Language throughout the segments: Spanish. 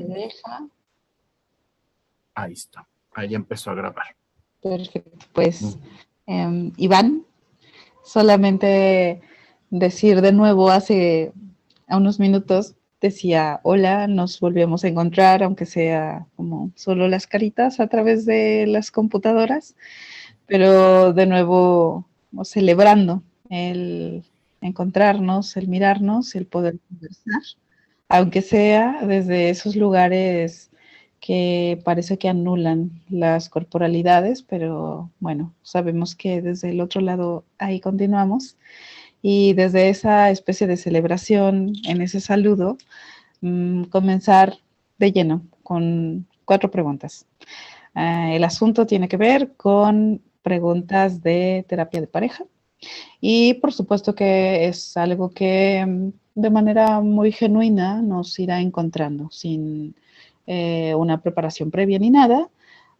deja. Ahí está. Ahí empezó a grabar. Perfecto. Pues, Iván, solamente decir de nuevo, hace unos minutos decía, hola, nos volvemos a encontrar, aunque sea como solo las caritas a través de las computadoras, pero de nuevo celebrando el encontrarnos, el mirarnos, el poder conversar, aunque sea desde esos lugares que parece que anulan las corporalidades, pero bueno, sabemos que desde el otro lado ahí continuamos y desde esa especie de celebración, en ese saludo, comenzar de lleno con 4 preguntas. El asunto tiene que ver con preguntas de terapia de pareja y por supuesto que es algo que de manera muy genuina nos irá encontrando sin una preparación previa ni nada.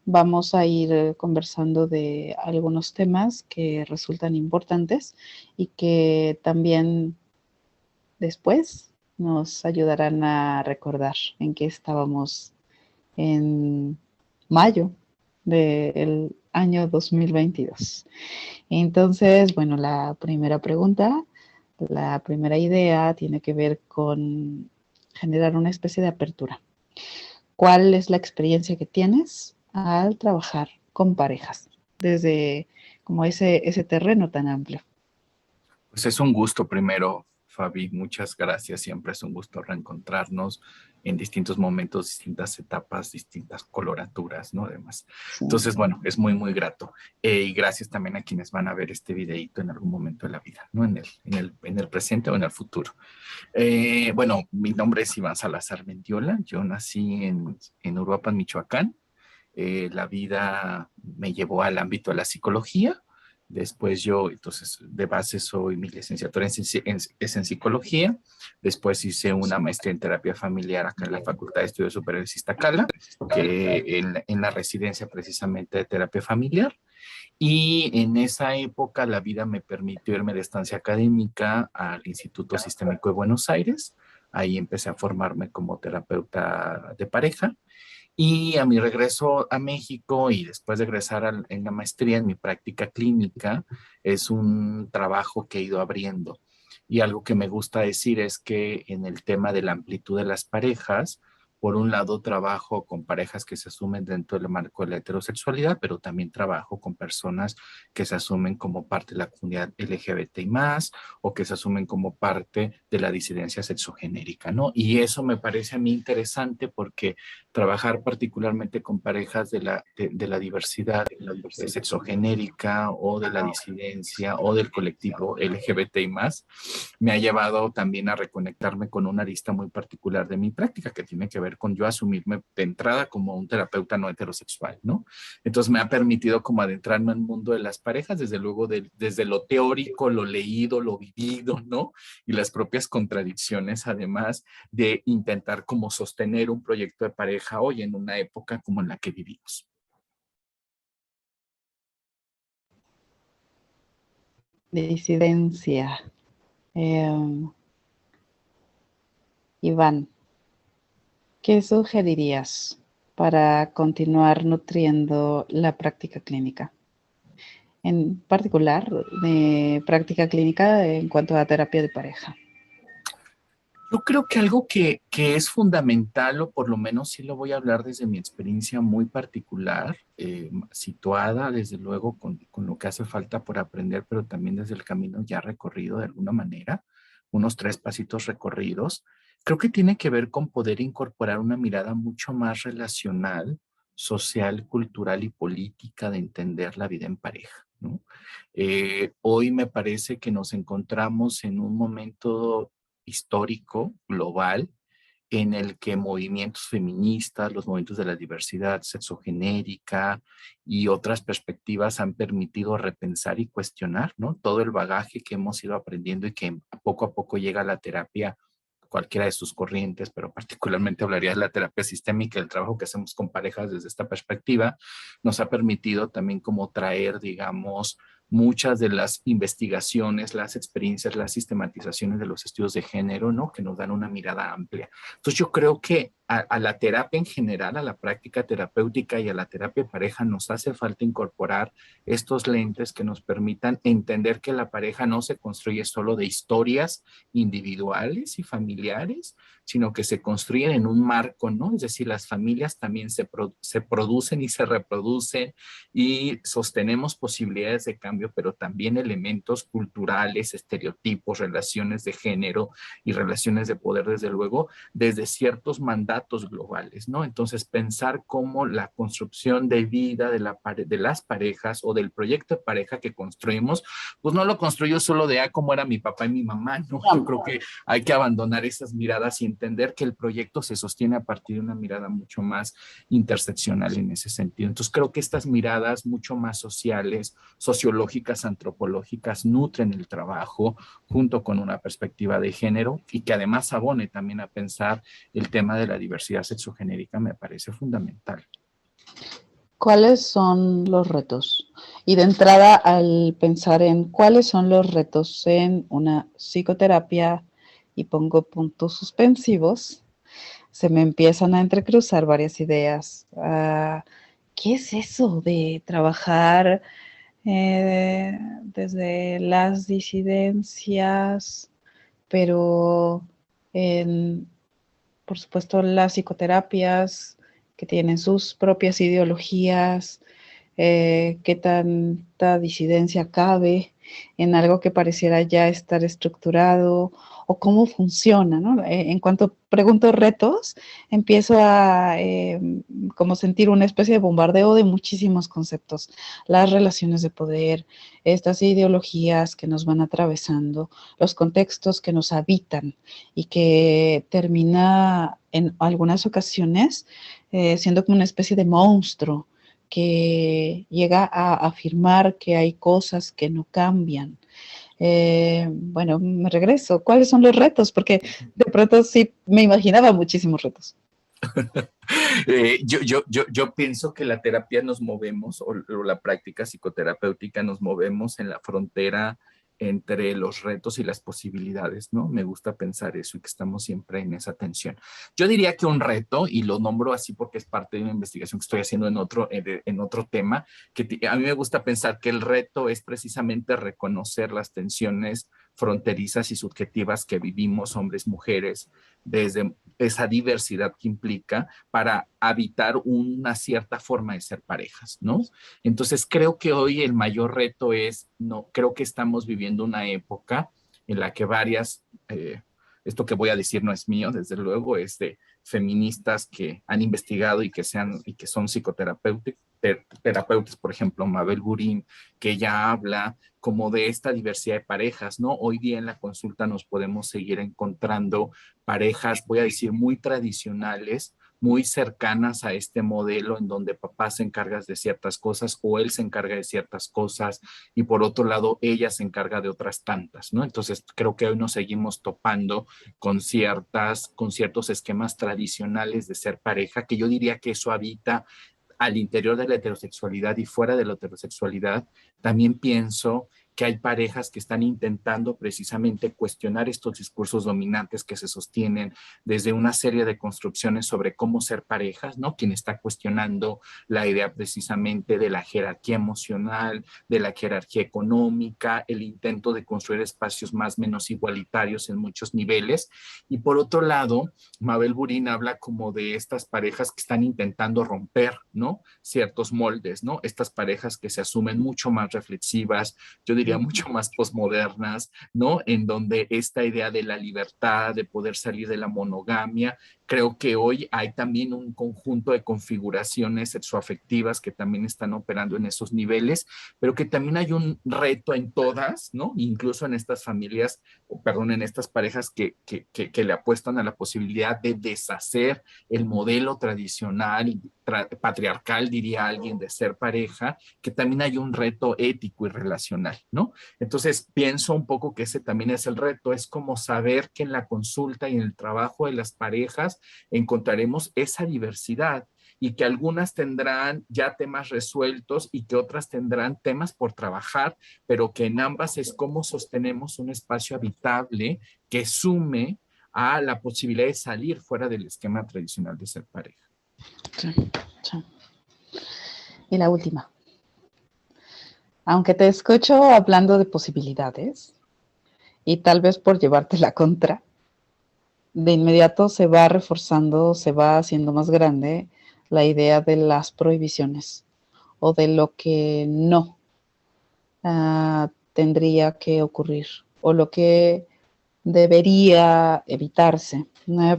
Vamos a ir conversando de algunos temas que resultan importantes y que también después nos ayudarán a recordar en qué estábamos en mayo del año 2022. Entonces, bueno, la primera pregunta, la primera idea tiene que ver con generar una especie de apertura. ¿Cuál es la experiencia que tienes al trabajar con parejas desde como ese terreno tan amplio? Pues es un gusto primero, Fabi, muchas gracias. Siempre es un gusto reencontrarnos en distintos momentos, distintas etapas, distintas coloraturas, ¿no? Además. Sí. Entonces, bueno, es muy, muy grato. Y gracias también a quienes van a ver este videíto en algún momento de la vida, ¿no? En el presente o en el futuro. Bueno, mi nombre es Iván Salazar Mendiola. Yo nací en Uruapan, Michoacán. La vida me llevó al ámbito de la psicología. Después yo, entonces, de base soy mi licenciatura es en psicología. Después hice una maestría en terapia familiar acá en la Facultad de Estudios Superiores Iztacala, que en la residencia precisamente de terapia familiar. Y en esa época la vida me permitió irme de estancia académica al Instituto Sistémico de Buenos Aires. Ahí empecé a formarme como terapeuta de pareja. Y a mi regreso a México y después de egresar en la maestría en mi práctica clínica, es un trabajo que he ido abriendo. Y algo que me gusta decir es que en el tema de la amplitud de las parejas, por un lado trabajo con parejas que se asumen dentro del marco de la heterosexualidad, pero también trabajo con personas que se asumen como parte de la comunidad LGBT y más, o que se asumen como parte de la disidencia sexogenérica, ¿no? Y eso me parece a mí interesante porque trabajar particularmente con parejas de la diversidad sexogenérica o de la disidencia o del colectivo LGBT y más, me ha llevado también a reconectarme con una arista muy particular de mi práctica que tiene que ver con yo asumirme de entrada como un terapeuta no heterosexual, ¿no? Entonces me ha permitido como adentrarme en el mundo de las parejas, desde luego desde lo teórico, lo leído, lo vivido, ¿no? Y las propias contradicciones, además de intentar como sostener un proyecto de pareja hoy en una época como en la que vivimos. Disidencia. Iván, ¿qué sugerirías para continuar nutriendo la práctica clínica? En particular, de práctica clínica en cuanto a terapia de pareja. Yo creo que algo que es fundamental, o por lo menos sí lo voy a hablar desde mi experiencia muy particular, situada desde luego con lo que hace falta por aprender, pero también desde el camino ya recorrido de alguna manera, unos 3 pasitos recorridos, creo que tiene que ver con poder incorporar una mirada mucho más relacional, social, cultural y política de entender la vida en pareja, ¿no? Hoy me parece que nos encontramos en un momento histórico, global, en el que movimientos feministas, los movimientos de la diversidad sexogenérica y otras perspectivas han permitido repensar y cuestionar, ¿no? Todo el bagaje que hemos ido aprendiendo y que poco a poco llega a la terapia, cualquiera de sus corrientes, pero particularmente hablaría de la terapia sistémica, el trabajo que hacemos con parejas desde esta perspectiva, nos ha permitido también como traer, digamos, muchas de las investigaciones, las experiencias, las sistematizaciones de los estudios de género, ¿no? Que nos dan una mirada amplia. Entonces yo creo que a la terapia en general, a la práctica terapéutica y a la terapia de pareja nos hace falta incorporar estos lentes que nos permitan entender que la pareja no se construye solo de historias individuales y familiares, sino que se construyen en un marco, ¿no? Es decir, las familias también se producen y se reproducen y sostenemos posibilidades de cambio, pero también elementos culturales, estereotipos, relaciones de género y relaciones de poder, desde luego, desde ciertos mandatos globales, ¿no? Entonces, pensar cómo la construcción de vida de las parejas o del proyecto de pareja que construimos, pues no lo construyo solo de, cómo era mi papá y mi mamá, ¿no? Yo creo que hay que abandonar esas miradas y entender que el proyecto se sostiene a partir de una mirada mucho más interseccional en ese sentido. Entonces, creo que estas miradas mucho más sociales, sociológicas, antropológicas, nutren el trabajo junto con una perspectiva de género y que además abone también a pensar el tema de la diversidad sexogenérica, me parece fundamental. ¿Cuáles son los retos? Y de entrada, al pensar en cuáles son los retos en una psicoterapia, y pongo puntos suspensivos, se me empiezan a entrecruzar varias ideas. ¿Qué es eso de trabajar desde las disidencias, pero en, por supuesto, las psicoterapias que tienen sus propias ideologías? ¿Qué tanta disidencia cabe en algo que pareciera ya estar estructurado, o cómo funciona, ¿no? En cuanto pregunto retos, empiezo a como sentir una especie de bombardeo de muchísimos conceptos: las relaciones de poder, estas ideologías que nos van atravesando, los contextos que nos habitan y que termina en algunas ocasiones siendo como una especie de monstruo que llega a afirmar que hay cosas que no cambian. Bueno, me regreso. ¿Cuáles son los retos? Porque de pronto sí me imaginaba muchísimos retos. Yo pienso que la terapia nos movemos, o la práctica psicoterapéutica nos movemos en la frontera entre los retos y las posibilidades, ¿no? Me gusta pensar eso y que estamos siempre en esa tensión. Yo diría que un reto, y lo nombro así porque es parte de una investigación que estoy haciendo en otro tema, que a mí me gusta pensar que el reto es precisamente reconocer las tensiones fronterizas y subjetivas que vivimos hombres, mujeres, desde esa diversidad que implica para habitar una cierta forma de ser parejas, ¿no? Entonces creo que hoy el mayor reto es, no, creo que estamos viviendo una época en la que esto que voy a decir no es mío, desde luego, es de feministas que han investigado y que son psicoterapeutas, por ejemplo, Mabel Burín, que ya habla como de esta diversidad de parejas, ¿no? Hoy día en la consulta nos podemos seguir encontrando parejas, voy a decir, muy tradicionales, muy cercanas a este modelo en donde papá se encarga de ciertas cosas o él se encarga de ciertas cosas y por otro lado ella se encarga de otras tantas, ¿no? Entonces creo que hoy nos seguimos topando con ciertos esquemas tradicionales de ser pareja, que yo diría que eso habita al interior de la heterosexualidad y fuera de la heterosexualidad. También pienso que hay parejas que están intentando precisamente cuestionar estos discursos dominantes que se sostienen desde una serie de construcciones sobre cómo ser parejas, ¿no? Quien está cuestionando la idea precisamente de la jerarquía emocional, de la jerarquía económica, el intento de construir espacios más menos igualitarios en muchos niveles. Y por otro lado, Mabel Burín habla como de estas parejas que están intentando romper, ¿no? Ciertos moldes, ¿no? Estas parejas que se asumen mucho más reflexivas, yo diría mucho más posmodernas, ¿no? En donde esta idea de la libertad, de poder salir de la monogamia, creo que hoy hay también un conjunto de configuraciones sexoafectivas que también están operando en esos niveles, pero que también hay un reto en todas, ¿no? Incluso en estas familias, perdón, en estas parejas que le apuestan a la posibilidad de deshacer el modelo tradicional, patriarcal, diría alguien, de ser pareja, que también hay un reto ético y relacional, ¿no? Entonces, pienso un poco que ese también es el reto, es como saber que en la consulta y en el trabajo de las parejas encontraremos esa diversidad y que algunas tendrán ya temas resueltos y que otras tendrán temas por trabajar, pero que en ambas es cómo sostenemos un espacio habitable que sume a la posibilidad de salir fuera del esquema tradicional de ser pareja. Sí, sí. Y la última. Aunque te escucho hablando de posibilidades, y tal vez por llevarte la contra, de inmediato se va reforzando, se va haciendo más grande la idea de las prohibiciones o de lo que no tendría que ocurrir o lo que debería evitarse.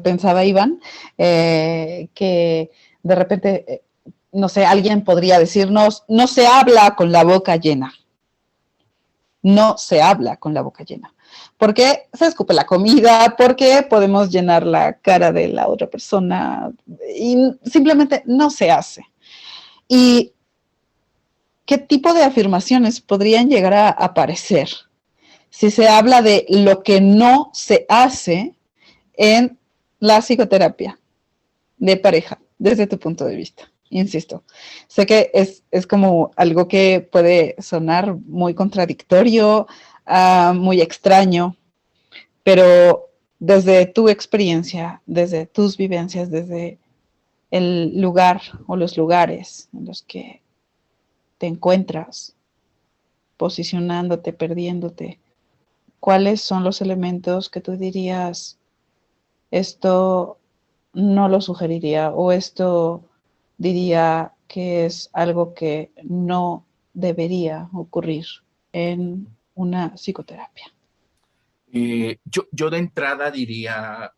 Pensaba Iván que de repente, no sé, alguien podría decirnos, no se habla con la boca llena. No se habla con la boca llena. Porque se escupe la comida, porque podemos llenar la cara de la otra persona y simplemente no se hace. ¿Y qué tipo de afirmaciones podrían llegar a aparecer si se habla de lo que no se hace en la psicoterapia de pareja, desde tu punto de vista? Insisto, sé que es como algo que puede sonar muy contradictorio, muy extraño, pero desde tu experiencia, desde tus vivencias, desde el lugar o los lugares en los que te encuentras, posicionándote, perdiéndote, ¿cuáles son los elementos que tú dirías, esto no lo sugeriría o esto diría que es algo que no debería ocurrir en una psicoterapia? Yo de entrada diría,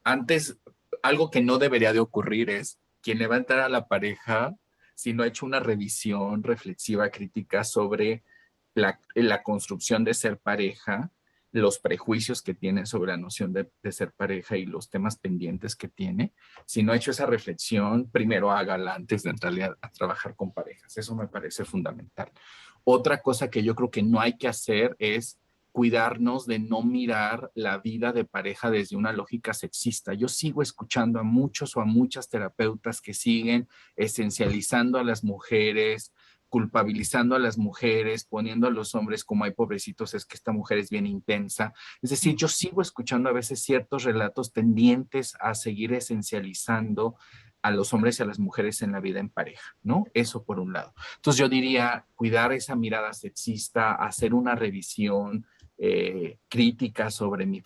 antes, algo que no debería de ocurrir es quien le va a entrar a la pareja, si no ha hecho una revisión reflexiva, crítica sobre la construcción de ser pareja, los prejuicios que tiene sobre la noción de ser pareja y los temas pendientes que tiene. Si no ha hecho esa reflexión, primero hágala antes de entrarle a trabajar con parejas. Eso me parece fundamental. Otra cosa que yo creo que no hay que hacer es cuidarnos de no mirar la vida de pareja desde una lógica sexista. Yo sigo escuchando a muchos o a muchas terapeutas que siguen esencializando a las mujeres, culpabilizando a las mujeres, poniendo a los hombres como hay pobrecitos, es que esta mujer es bien intensa. Es decir, yo sigo escuchando a veces ciertos relatos tendientes a seguir esencializando a los hombres y a las mujeres en la vida en pareja, ¿no? Eso por un lado. Entonces yo diría cuidar esa mirada sexista, hacer una revisión crítica sobre mi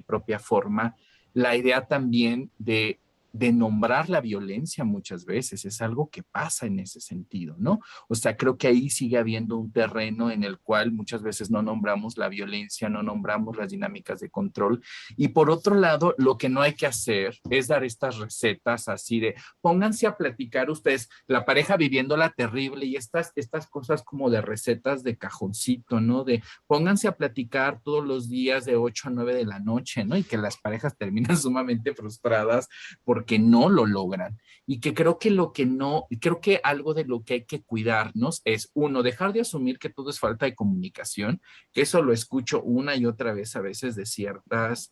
propia forma. La idea también de nombrar la violencia muchas veces, es algo que pasa en ese sentido, ¿no? O sea, creo que ahí sigue habiendo un terreno en el cual muchas veces no nombramos la violencia, no nombramos las dinámicas de control. Y por otro lado, lo que no hay que hacer es dar estas recetas así de pónganse a platicar ustedes, la pareja viviéndola terrible y estas cosas como de recetas de cajoncito, ¿no? De pónganse a platicar todos los días de 8 a 9 de la noche, ¿no? Y que las parejas terminan sumamente frustradas porque no lo logran. Y que creo que lo que no, creo que algo de lo que hay que cuidarnos es, uno, dejar de asumir que todo es falta de comunicación, que eso lo escucho una y otra vez a veces de ciertas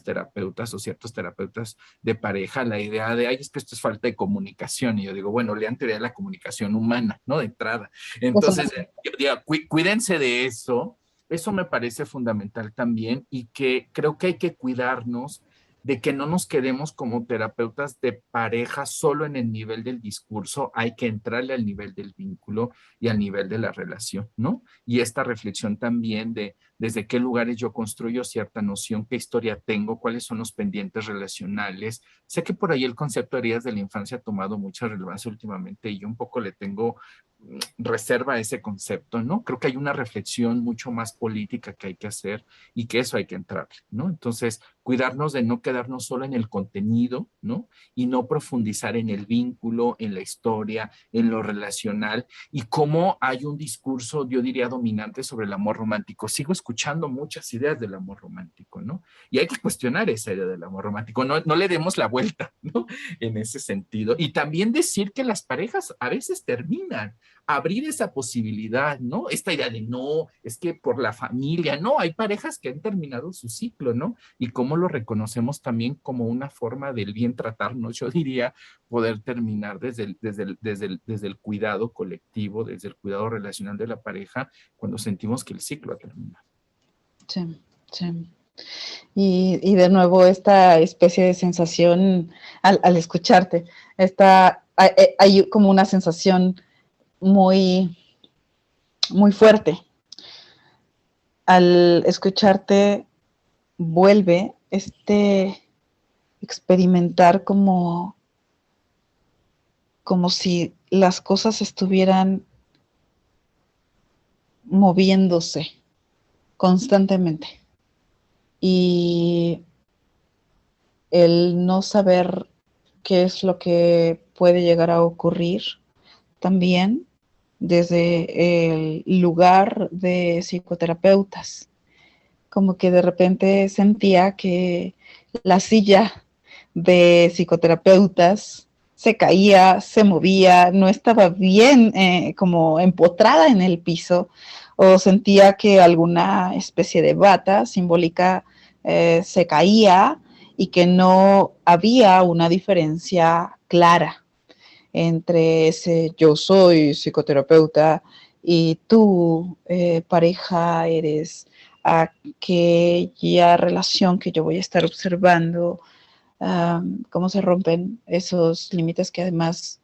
terapeutas o ciertos terapeutas de pareja, la idea de, ay, es que esto es falta de comunicación. Y yo digo, bueno, lean teoría de la comunicación humana, ¿no? De entrada. Entonces, yo digo, cuídense de eso. Eso me parece fundamental también y que creo que hay que cuidarnos de que no nos quedemos como terapeutas de pareja solo en el nivel del discurso, hay que entrarle al nivel del vínculo y al nivel de la relación, ¿no? Y esta reflexión también de desde qué lugares yo construyo cierta noción, qué historia tengo, cuáles son los pendientes relacionales. Sé que por ahí el concepto de heridas de la infancia ha tomado mucha relevancia últimamente y yo un poco le tengo reserva ese concepto, ¿no? Creo que hay una reflexión mucho más política que hay que hacer y que eso hay que entrar, ¿no? Entonces, cuidarnos de no quedarnos solo en el contenido, ¿no? Y no profundizar en el vínculo, en la historia, en lo relacional y cómo hay un discurso, yo diría, dominante sobre el amor romántico. Sigo escuchando muchas ideas del amor romántico, ¿no? Y hay que cuestionar esa idea del amor romántico, no le demos la vuelta, ¿no? En ese sentido. Y también decir que las parejas a veces terminan, abrir esa posibilidad, ¿no? Esta idea de no, es que por la familia, no, hay parejas que han terminado su ciclo, ¿no? Y cómo lo reconocemos también como una forma del bien tratarnos, yo diría, poder terminar desde el cuidado colectivo, desde el cuidado relacional de la pareja, cuando sentimos que el ciclo ha terminado. Sí, sí. Y de nuevo esta especie de sensación al escucharte, hay como una sensación muy, muy fuerte. Al escucharte vuelve experimentar como si las cosas estuvieran moviéndose constantemente. Y el no saber qué es lo que puede llegar a ocurrir también desde el lugar de psicoterapeutas. Como que de repente sentía que la silla de psicoterapeutas se caía, se movía, no estaba bien como empotrada en el piso, o sentía que alguna especie de bata simbólica se caía y que no había una diferencia clara entre ese yo soy psicoterapeuta y tú, pareja, eres aquella relación que yo voy a estar observando, cómo se rompen esos límites que además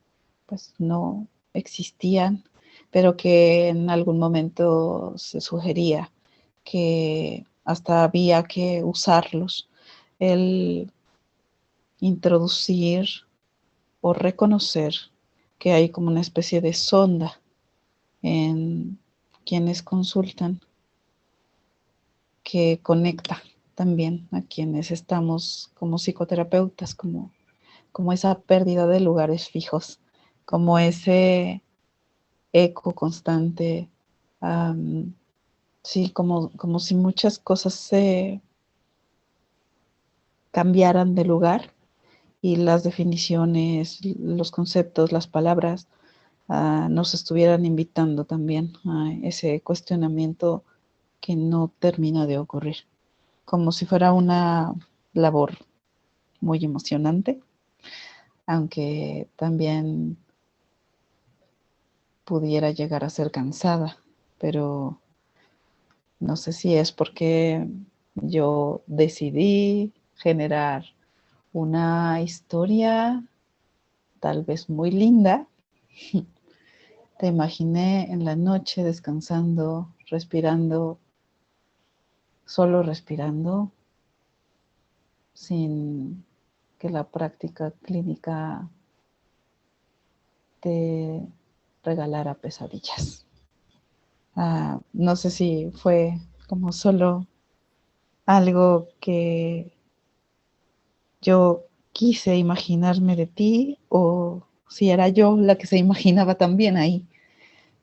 pues no existían, pero que en algún momento se sugería que hasta había que usarlos, el introducir o reconocer que hay como una especie de sonda en quienes consultan que conecta también a quienes estamos como psicoterapeutas, como esa pérdida de lugares fijos, como ese eco constante, sí, como si muchas cosas se cambiaran de lugar y las definiciones, los conceptos, las palabras nos estuvieran invitando también a ese cuestionamiento que no termina de ocurrir, como si fuera una labor muy emocionante, aunque también pudiera llegar a ser cansada, pero no sé si es porque yo decidí generar una historia tal vez muy linda. Te imaginé en la noche descansando, respirando, solo respirando, sin que la práctica clínica te regalara pesadillas. No sé si fue como solo algo que yo quise imaginarme de ti o si era yo la que se imaginaba también ahí,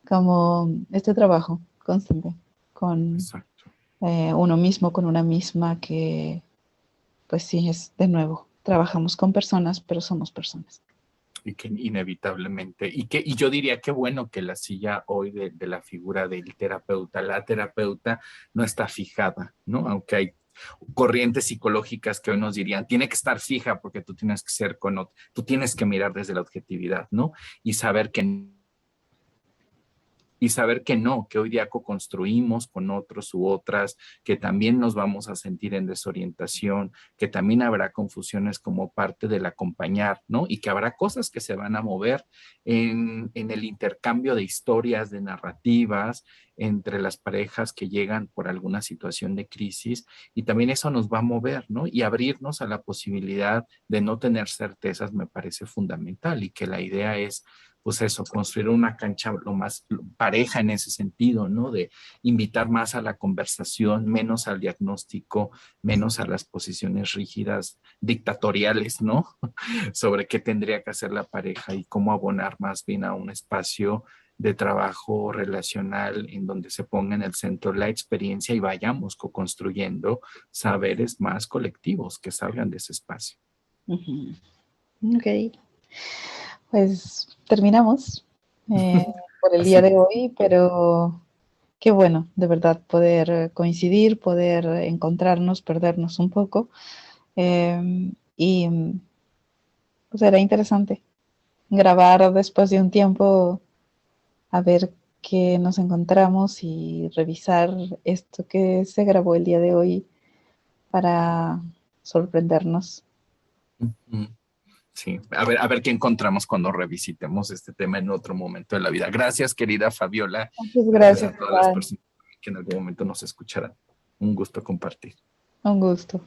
como este trabajo constante con Exacto. uno mismo, con una misma, que pues sí, es de nuevo, trabajamos con personas, pero somos personas. Y que inevitablemente, y yo diría que bueno que la silla hoy de la figura del terapeuta, la terapeuta no está fijada, ¿no? Aunque hay corrientes psicológicas que hoy nos dirían, tiene que estar fija porque tú tienes que ser tú tienes que mirar desde la objetividad, ¿no? Y saber que no, que hoy día co-construimos con otros u otras, que también nos vamos a sentir en desorientación, que también habrá confusiones como parte del acompañar, ¿no? Y que habrá cosas que se van a mover en el intercambio de historias, de narrativas entre las parejas que llegan por alguna situación de crisis y también eso nos va a mover, ¿no? Y abrirnos a la posibilidad de no tener certezas me parece fundamental y que la idea es pues eso, construir una cancha lo más pareja en ese sentido, ¿no? De invitar más a la conversación, menos al diagnóstico, menos a las posiciones rígidas, dictatoriales, ¿no? Sobre qué tendría que hacer la pareja y cómo abonar más bien a un espacio de trabajo relacional en donde se ponga en el centro la experiencia y vayamos co-construyendo saberes más colectivos que salgan de ese espacio. Uh-huh. Ok, pues terminamos por el día Así, de hoy, pero qué bueno, de verdad, poder coincidir, poder encontrarnos, perdernos un poco. Y pues era interesante grabar después de un tiempo, a ver qué nos encontramos y revisar esto que se grabó el día de hoy para sorprendernos. Sí, a ver qué encontramos cuando revisitemos este tema en otro momento de la vida. Gracias, querida Fabiola. Muchas Gracias gracias, a todas las Juan. personas que en algún momento nos escucharán. Un gusto compartir. Un gusto.